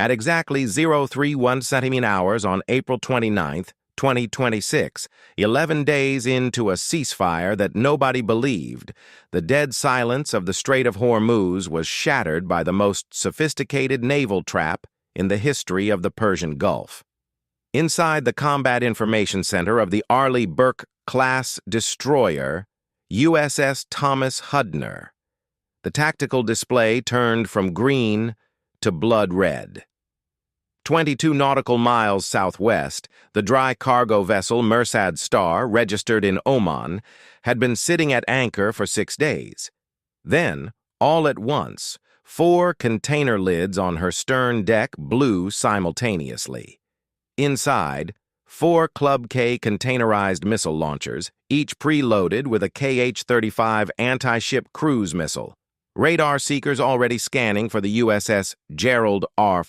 At exactly 031 hours on April 29, 2026, 11 days into a ceasefire that nobody believed, the dead silence of the Strait of Hormuz was shattered by the most sophisticated naval trap in the history of the Persian Gulf. Inside the Combat Information Center of the Arleigh Burke-class destroyer, USS Thomas Hudner, the tactical display turned from green to blood red. 22 nautical miles southwest, the dry cargo vessel Mersad Star, registered in Oman, had been sitting at anchor for 6 days. Then, all at once, 4 container lids on her stern deck blew simultaneously. Inside, 4 Club K containerized missile launchers, each preloaded with a KH-35 anti-ship cruise missile. Radar seekers already scanning for the USS Gerald R.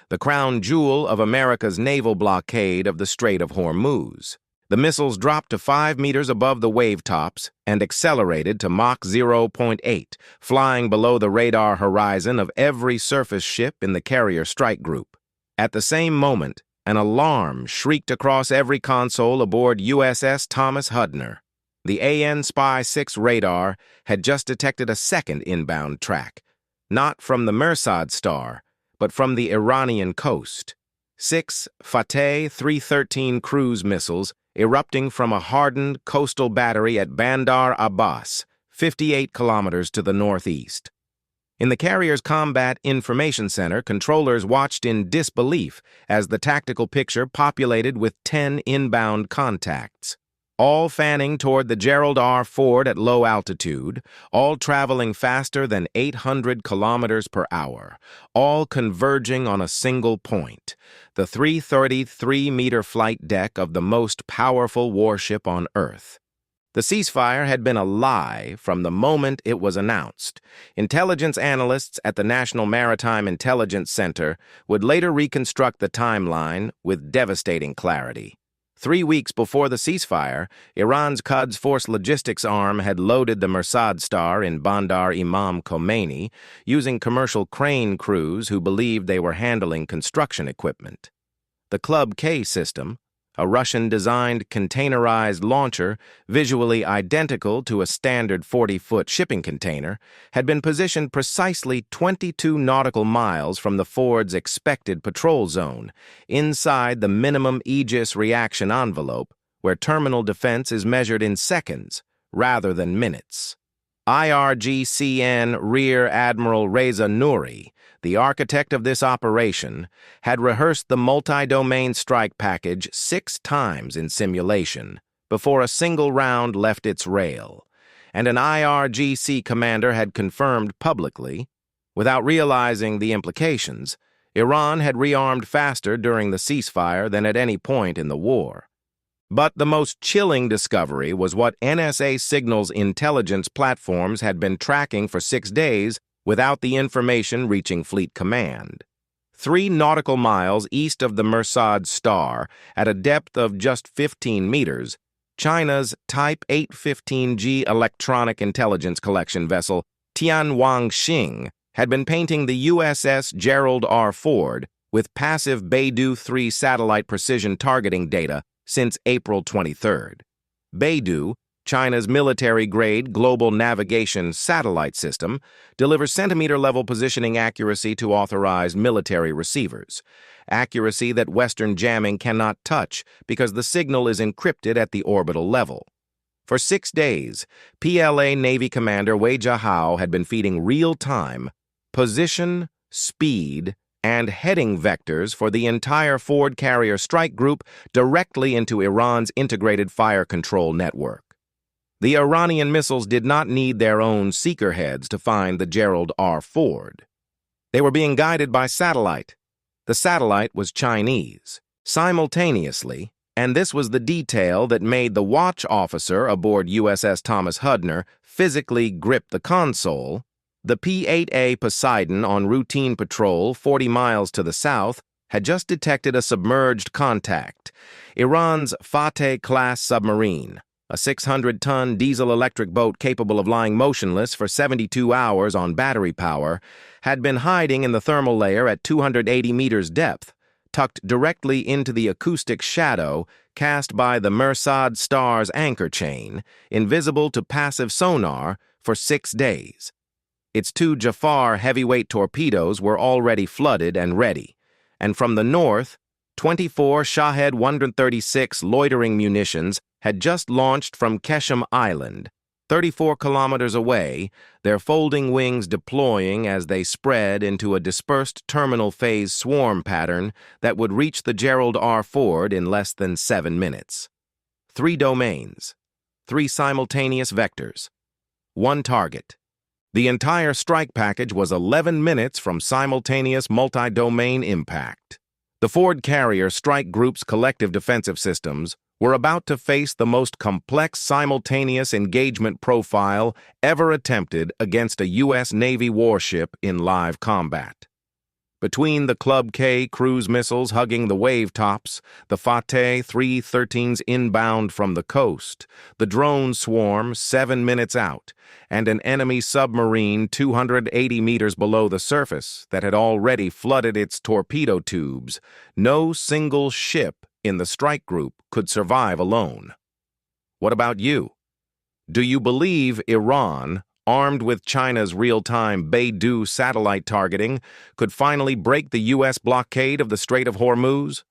the crown jewel of America's naval blockade of the Strait of Hormuz. The missiles dropped to 5 meters above the wave tops and accelerated to Mach 0.8, flying below the radar horizon of every surface ship in the carrier strike group. At the same moment, an alarm shrieked across every console aboard USS Thomas Hudner. The AN Spy-6 radar had just detected a second inbound track, not from the Mersad Star, but from the Iranian coast. 6 Fateh 313 cruise missiles erupting from a hardened coastal battery at Bandar Abbas, 58 kilometers to the northeast. In the carrier's Combat Information Center, controllers watched in disbelief as the tactical picture populated with 10 inbound contacts, all fanning toward the Gerald R. at low altitude, all traveling faster than 800 kilometers per hour, all converging on a single point, the 333-meter flight deck of the most powerful warship on Earth. The ceasefire had been a lie from the moment it was announced. Intelligence analysts at the National Maritime Intelligence Center would later reconstruct the timeline with devastating clarity. 3 weeks before the ceasefire, Iran's Quds Force logistics arm had loaded the Mersad Star in Bandar Imam Khomeini using commercial crane crews who believed they were handling construction equipment. The Club K system, a Russian-designed containerized launcher visually identical to a standard 40-foot shipping container, had been positioned precisely 22 nautical miles from the Ford's expected patrol zone, inside the minimum AEGIS reaction envelope, where terminal defense is measured in seconds rather than minutes. IRGCN Rear Admiral Reza Nouri, the architect of this operation, had rehearsed the multi-domain strike package 6 times in simulation before a single round left its rail, and an IRGC commander had confirmed publicly, without realizing the implications, Iran had rearmed faster during the ceasefire than at any point in the war. But the most chilling discovery was what NSA signals intelligence platforms had been tracking for 6 days without the information reaching Fleet Command. 3 nautical miles east of the Mersad Star, at a depth of just 15 meters, China's Type 815G electronic intelligence collection vessel Tianwangxing had been painting the USS Gerald R. with passive beidou 3 satellite precision targeting data since April 23rd. Beidou, China's military-grade global navigation satellite system, delivers centimeter-level positioning accuracy to authorized military receivers, accuracy that Western jamming cannot touch because the signal is encrypted at the orbital level. For 6 days, PLA Navy Commander Wei Jiahao had been feeding real-time position, speed, and heading vectors for the entire Ford carrier strike group directly into Iran's integrated fire control network. The Iranian missiles did not need their own seeker heads to find the Gerald R. They were being guided by satellite. The satellite was Chinese. Simultaneously, and this was the detail that made the watch officer aboard USS Thomas Hudner physically grip the console, the P-8A Poseidon on routine patrol 40 miles to the south had just detected a submerged contact, Iran's Fateh-class submarine, a 600-ton diesel-electric boat capable of lying motionless for 72 hours on battery power, had been hiding in the thermal layer at 280 meters depth, tucked directly into the acoustic shadow cast by the Mersad Star's anchor chain, invisible to passive sonar, for 6 days. Its 2 Jafar heavyweight torpedoes were already flooded and ready, and from the north, 24 Shahed 136 loitering munitions had just launched from Keshem Island, 34 kilometers away, their folding wings deploying as they spread into a dispersed terminal phase swarm pattern that would reach the Gerald R. Ford in less than 7 minutes. 3 domains, 3 simultaneous vectors, 1 target. The entire strike package was 11 minutes from simultaneous multi-domain impact. The Ford Carrier Strike Group's collective defensive systems were about to face the most complex simultaneous engagement profile ever attempted against a U.S. Navy warship in live combat. Between the Club K cruise missiles hugging the wave tops, the Fateh 313s inbound from the coast, the drone swarm 7 minutes out, and an enemy submarine 280 meters below the surface that had already flooded its torpedo tubes, no single ship in the strike group could survive alone. What about you? Do you believe Iran, armed with China's real-time beidou satellite targeting, could finally break the U.S. blockade of the Strait of Hormuz?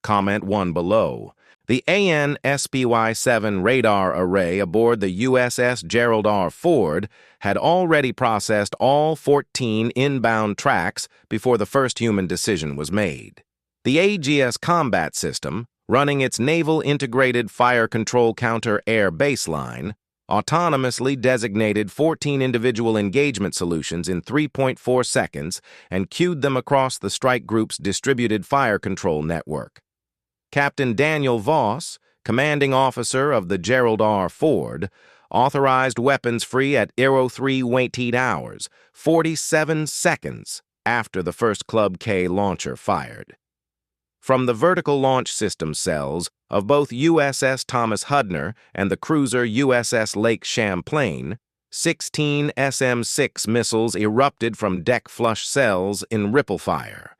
Comment 1 below. The AN/SPY-7 radar array aboard the USS Gerald R. Ford had already processed all 14 inbound tracks before the first human decision was made. The AEGIS Combat System, running its Naval Integrated Fire Control Counter-Air Baseline, autonomously designated 14 individual engagement solutions in 3.4 seconds and queued them across the strike group's distributed fire control network. Captain Daniel Voss, commanding officer of the Gerald R. Ford, authorized weapons free at 03 waiting hours, 47 seconds after the first Club K launcher fired. From the vertical launch system cells of both USS Thomas Hudner and the cruiser USS Lake Champlain, 16 SM-6 missiles erupted from deck flush cells in ripple fire,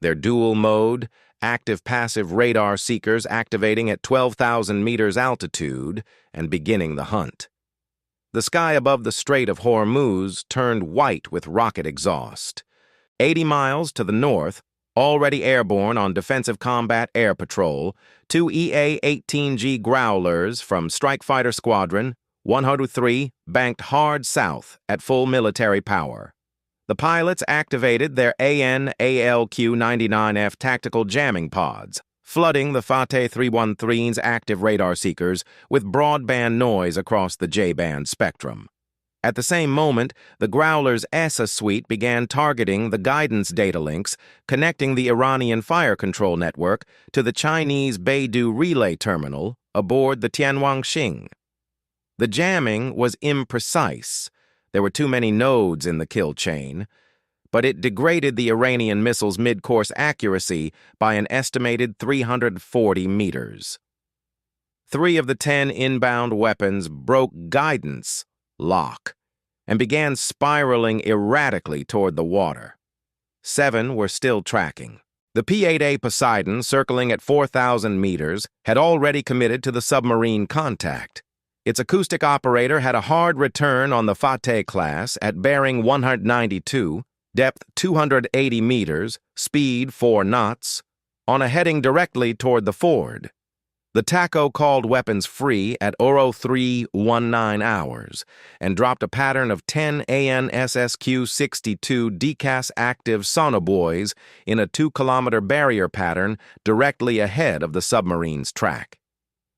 their dual-mode, active-passive radar seekers activating at 12,000 meters altitude and beginning the hunt. The sky above the Strait of Hormuz turned white with rocket exhaust. 80 miles to the north, already airborne on Defensive Combat Air Patrol, 2 EA-18G Growlers from Strike Fighter Squadron 103 banked hard south at full military power. The pilots activated their AN/ALQ-99F tactical jamming pods, flooding the Fateh 313's active radar seekers with broadband noise across the J-band spectrum. At the same moment, the Growler's ESA suite began targeting the guidance data links connecting the Iranian fire control network to the Chinese beidou relay terminal aboard the Tianwangxing. The jamming was imprecise. There were too many nodes in the kill chain, but it degraded the Iranian missile's mid-course accuracy by an estimated 340 meters. 3 of the 10 inbound weapons broke guidance lock and began spiraling erratically toward the water. 7 were still tracking. The P-8A Poseidon, circling at 4,000 meters, had already committed to the submarine contact. Its acoustic operator had a hard return on the Fateh class at bearing 192, depth 280 meters, speed 4 knots, on a heading directly toward the Ford. The TACO called weapons free at 03 hours and dropped a pattern of 10 AN/SSQ-62 DCAS active sonobuoys in a 2-kilometer barrier pattern directly ahead of the submarine's track.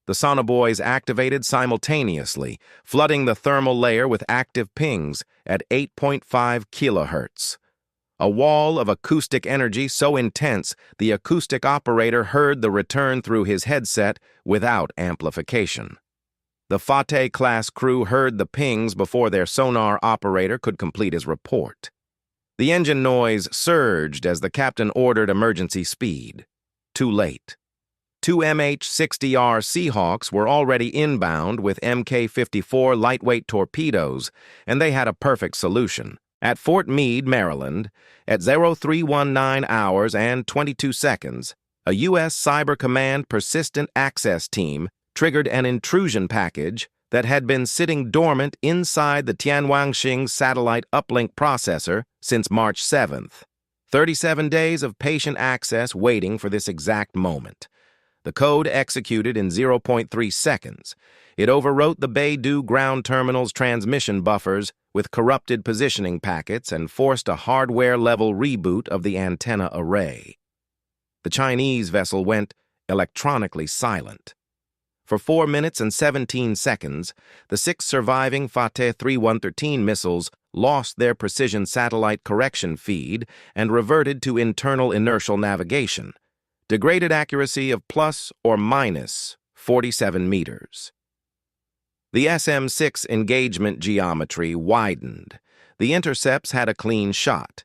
The sonobuoys activated simultaneously, flooding the thermal layer with active pings at 8.5 kilohertz. A wall of acoustic energy so intense the acoustic operator heard the return through his headset without amplification. The Fateh-class crew heard the pings before their sonar operator could complete his report. The engine noise surged as the captain ordered emergency speed. Too late. Two MH-60R Seahawks were already inbound with Mk-54 lightweight torpedoes, and they had a perfect solution. At Fort Meade, Maryland, at 0319 hours and 22 seconds, a U.S. Cyber Command Persistent Access Team triggered an intrusion package that had been sitting dormant inside the Tianwanxing satellite uplink processor since March 7th. 37 days of patient access waiting for this exact moment. The code executed in 0.3 seconds. It overwrote the Beidou ground terminal's transmission buffers with corrupted positioning packets and forced a hardware-level reboot of the antenna array. The Chinese vessel went electronically silent. For 4 minutes and 17 seconds, the 6 surviving Fateh 3113 missiles lost their precision satellite correction feed and reverted to internal inertial navigation. Degraded accuracy of plus or minus 47 meters. The SM-6 engagement geometry widened. The intercepts had a clean shot.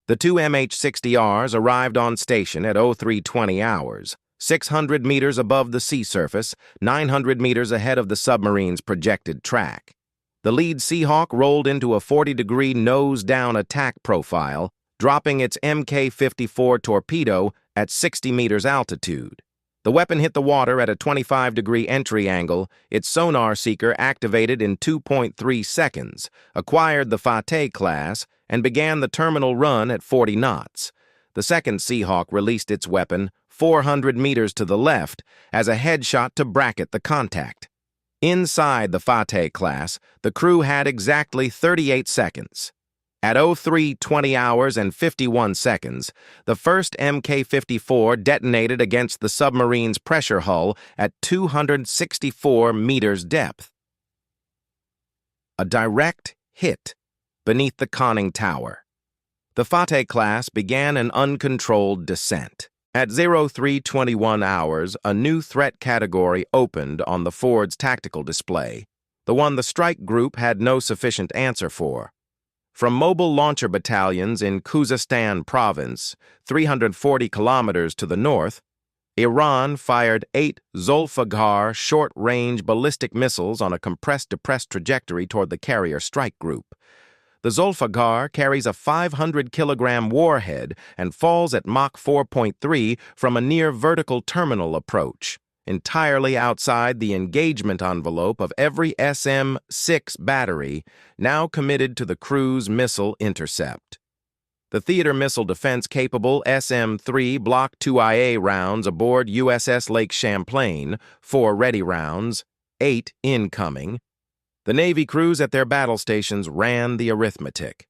The two MH-60Rs arrived on station at 0320 hours, 600 meters above the sea surface, 900 meters ahead of the submarine's projected track. The lead Seahawk rolled into a 40-degree nose-down attack profile, dropping its Mk-54 torpedo at 60 meters altitude. The weapon hit the water at a 25-degree entry angle. Its sonar seeker activated in 2.3 seconds, acquired the Fateh class, and began the terminal run at 40 knots. The second Seahawk released its weapon 400 meters to the left as a headshot to bracket the contact. Inside the Fateh class, the crew had exactly 38 seconds. At 0320 hours and 51 seconds, the first Mk-54 detonated against the submarine's pressure hull at 264 meters depth. A direct hit beneath the conning tower. The Fateh class began an uncontrolled descent. At 0321 hours, a new threat category opened on the Ford's tactical display, the one the strike group had no sufficient answer for. From mobile launcher battalions in Khuzestan province, 340 kilometers to the north, Iran fired 8 Zolfaghar short-range ballistic missiles on a compressed-depressed trajectory toward the carrier strike group. The Zolfaghar carries a 500-kilogram warhead and falls at Mach 4.3 from a near-vertical terminal approach, entirely outside the engagement envelope of every SM-6 battery now committed to the cruise missile intercept. The theater missile defense-capable SM-3 Block 2IA rounds aboard USS Lake Champlain, 4 ready rounds, 8 incoming. The Navy crews at their battle stations ran the arithmetic.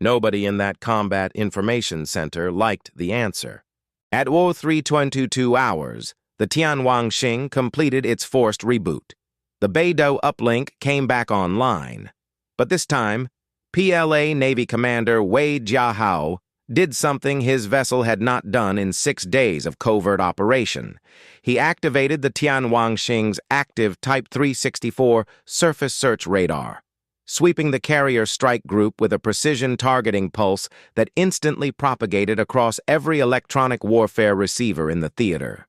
Nobody in that Combat Information Center liked the answer. At 0322 hours, the Tianwanxing completed its forced reboot. The beidou uplink came back online. But this time, PLA Navy Commander Wei Jiahao did something his vessel had not done in 6 days of covert operation. He activated the Tianwanxing's active Type 364 surface search radar, sweeping the carrier strike group with a precision targeting pulse that instantly propagated across every electronic warfare receiver in the theater.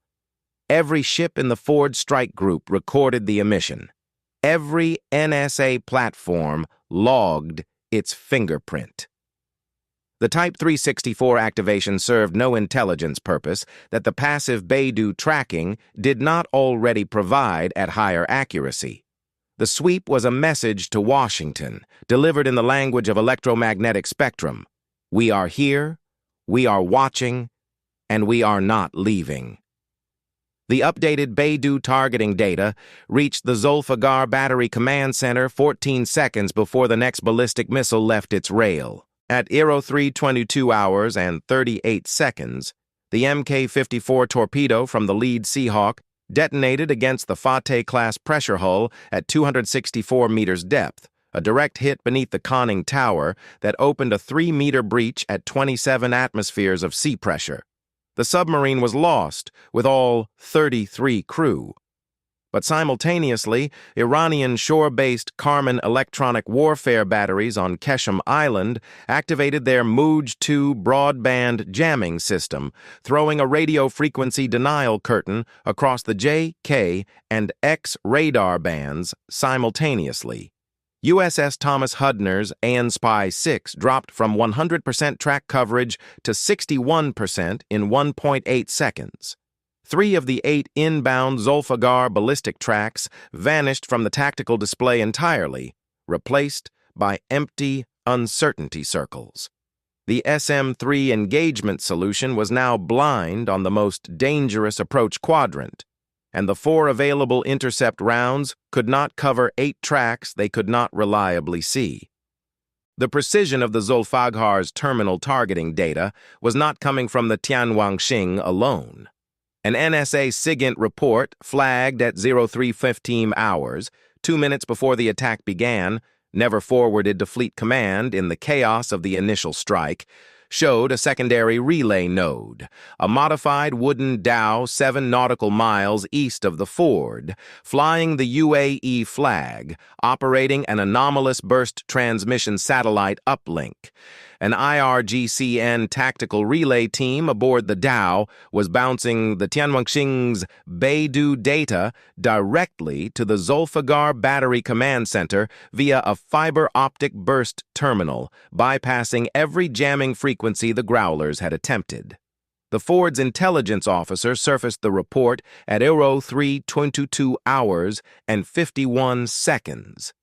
Every ship in the Ford strike group recorded the emission. Every NSA platform logged its fingerprint. The Type 364 activation served no intelligence purpose that the passive beidou tracking did not already provide at higher accuracy. The sweep was a message to Washington, delivered in the language of electromagnetic spectrum. We are here, we are watching, and we are not leaving. The updated beidou targeting data reached the Zolfaghar Battery Command Center 14 seconds before the next ballistic missile left its rail. At 0322 hours and 38 seconds, the Mk-54 torpedo from the lead Seahawk detonated against the Fateh-class pressure hull at 264 meters depth, a direct hit beneath the conning tower that opened a 3-meter breach at 27 atmospheres of sea pressure. The submarine was lost, with all 33 crew. But simultaneously, Iranian shore-based Karman electronic warfare batteries on Keshem Island activated their Mooj-2 broadband jamming system, throwing a radio frequency denial curtain across the J, K, and X radar bands simultaneously. USS Thomas Hudner's AN/SPY-6 dropped from 100% track coverage to 61% in 1.8 seconds. 3 of the 8 inbound Zolfaghar ballistic tracks vanished from the tactical display entirely, replaced by empty uncertainty circles. The SM-3 engagement solution was now blind on the most dangerous approach quadrant, and the 4 available intercept rounds could not cover 8 tracks they could not reliably see. The precision of the Zolfaghar's terminal targeting data was not coming from the Tianwangxing alone. An NSA SIGINT report flagged at 03:15 hours, 2 minutes before the attack began, never forwarded to Fleet Command in the chaos of the initial strike, showed a secondary relay node, a modified wooden dhow 7 nautical miles east of the ford, flying the UAE flag, operating an anomalous burst transmission satellite uplink. An IRGCN tactical relay team aboard the dhow was bouncing the Tianwangxing's beidou data directly to the Zolfaghar Battery Command Center via a fiber optic burst terminal, bypassing every jamming frequency the Growlers had attempted. The Ford's intelligence officer surfaced the report at 03:22 hours and 51 seconds.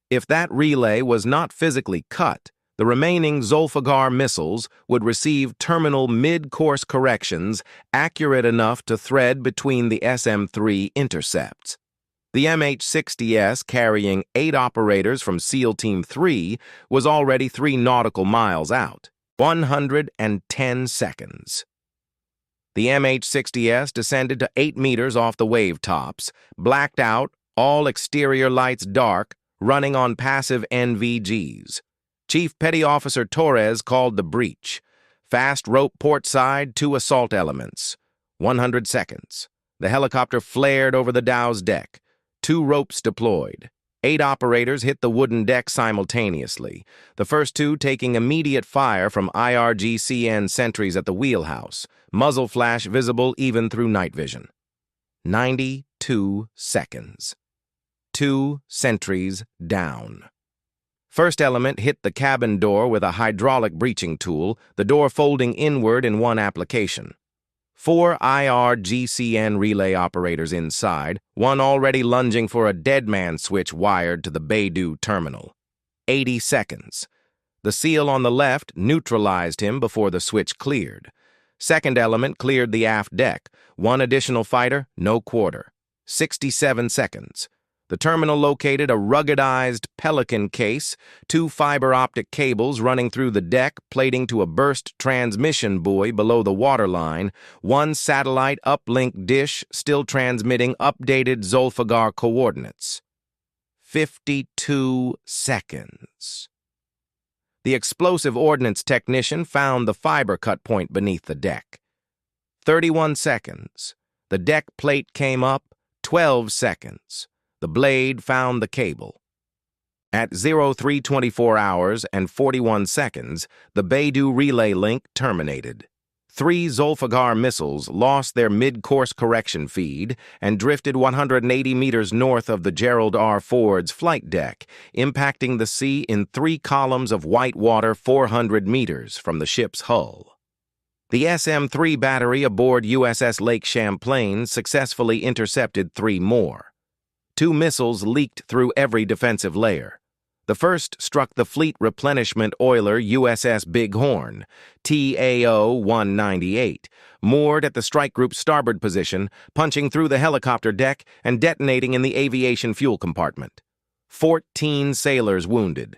If that relay was not physically cut, the remaining Zolfaghar missiles would receive terminal mid-course corrections accurate enough to thread between the SM-3 intercepts. The MH-60S, carrying 8 operators from SEAL Team 3, was already 3 nautical miles out, 110 seconds. The MH-60S descended to 8 meters off the wave tops, blacked out, all exterior lights dark, running on passive NVGs. Chief Petty Officer Torres called the breach. Fast rope port side, 2 assault elements. 100 seconds. The helicopter flared over the dow's deck. 2 ropes deployed. 8 operators hit the wooden deck simultaneously, the first 2 taking immediate fire from IRGCN sentries at the wheelhouse, muzzle flash visible even through night vision. 92 seconds. 2 sentries down. First element hit the cabin door with a hydraulic breaching tool, the door folding inward in one application. 4 IRGCN relay operators inside, one already lunging for a dead man switch wired to the beidou terminal. 80 seconds. The SEAL on the left neutralized him before the switch cleared. Second element cleared the aft deck. 1 additional fighter, no quarter. 67 seconds. The terminal located a ruggedized Pelican case, 2 fiber optic cables running through the deck, plating to a burst transmission buoy below the waterline, 1 satellite uplink dish still transmitting updated Zolfaghar coordinates. 52 seconds. The explosive ordnance technician found the fiber cut point beneath the deck. 31 seconds. The deck plate came up. 12 seconds. The blade found the cable. At 03:24 hours and 41 seconds, the beidou relay link terminated. 3 Zolfaghar missiles lost their mid-course correction feed and drifted 180 meters north of the Gerald R. Ford's flight deck, impacting the sea in 3 columns of white water 400 meters from the ship's hull. The SM-3 battery aboard USS Lake Champlain successfully intercepted 3 more. 2 missiles leaked through every defensive layer. The first struck the fleet replenishment oiler USS Bighorn, TAO-198, moored at the strike group's starboard position, punching through the helicopter deck and detonating in the aviation fuel compartment. 14 sailors wounded.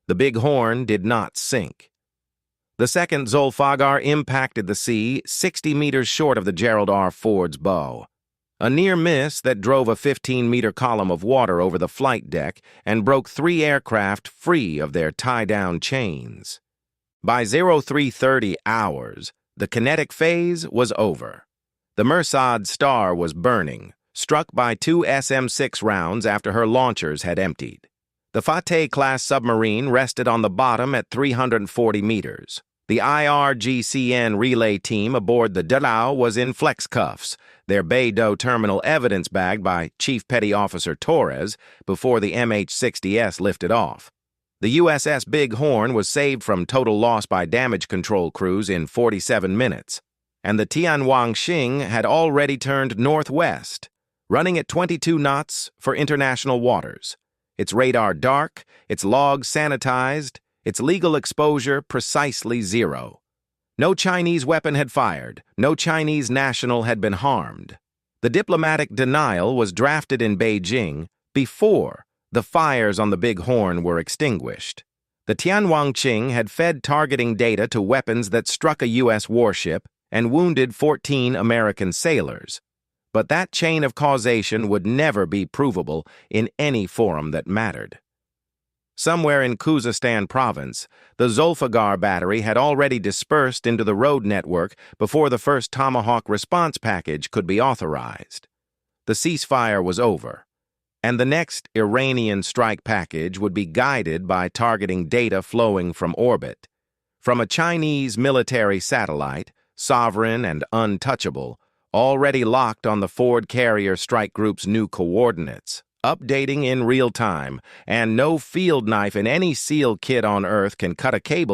The Bighorn did not sink. The second Zolfaghar impacted the sea 60 meters short of the Gerald R. Ford's bow. A near miss that drove a 15-meter column of water over the flight deck and broke 3 aircraft free of their tie-down chains. By 03:30 hours, the kinetic phase was over. The Mersad star was burning, struck by 2 SM-6 rounds after her launchers had emptied. The Fateh-class submarine rested on the bottom at 340 meters. The IRGCN relay team aboard the beidou was in flex cuffs, their beidou terminal evidence bagged by Chief Petty Officer Torres before the MH-60S lifted off. The USS Big Horn was saved from total loss by damage control crews in 47 minutes, and the Tianwangqing had already turned northwest, running at 22 knots for international waters. Its radar dark, its logs sanitized, its legal exposure precisely 0. No Chinese weapon had fired, no Chinese national had been harmed. The diplomatic denial was drafted in Beijing before the fires on the Big Horn were extinguished. The Tianwangqing had fed targeting data to weapons that struck a U.S. warship and wounded 14 American sailors. But that chain of causation would never be provable in any forum that mattered. Somewhere in Khuzestan province, the Zolfaghar battery had already dispersed into the road network before the first Tomahawk response package could be authorized. The ceasefire was over, and the next Iranian strike package would be guided by targeting data flowing from orbit. From a Chinese military satellite, sovereign and untouchable, already locked on the Ford Carrier Strike Group's new coordinates, updating in real time, and no field knife in any SEAL kit on Earth can cut a cable